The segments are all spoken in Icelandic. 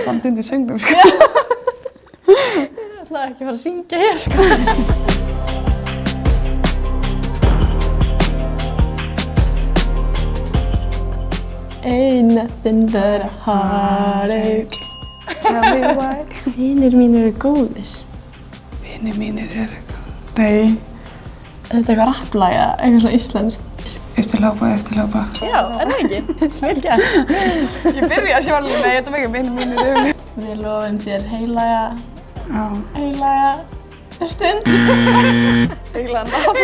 standa undir söngnum, sko. Ég ætlaði ekki að fara að syngja hér, sko. Ain't nothing but a heartache. Tell me why. Vinir mínir eru góðir. Vinir mínir eru góðir. Nei. Er þetta eitthvað rapplag eða eitthvað svona íslenskt? Eftirlápa, eftirlápa. Já, er það ekki? Vel gert. Ég byrja sjálf, nei, þetta var ekki vinir mínir eru. Við lofum þér heilaga stund. Heilaga nafn.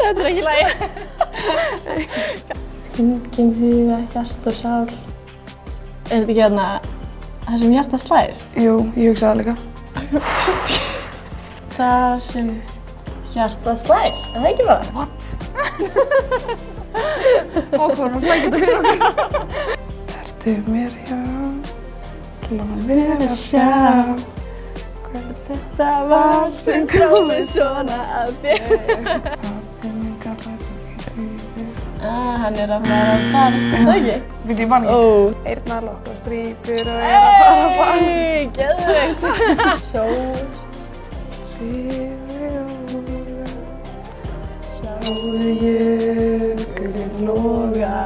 Þetta er ekki lagi. Engin huga, hjart og sál. Er þetta ekki hérna það sem hjartað slær? Jú, ég hugsaði það líka. Það sem hjartað slær, er það ekki bara? What? Ókvæðan, flækir þetta fyrir okkur. Vertu mér hjá, lofa mér að sjá. Þetta var sem komið svona að þér. Pabbi minn kallar okkur síður. Hann er að fara að barn, er það ekki? Veit ég mann ekki? Eyrnalokk og strípur og er að fara að barn. Hey, geðveikt. Sól. Sjáðu jökulinn loga.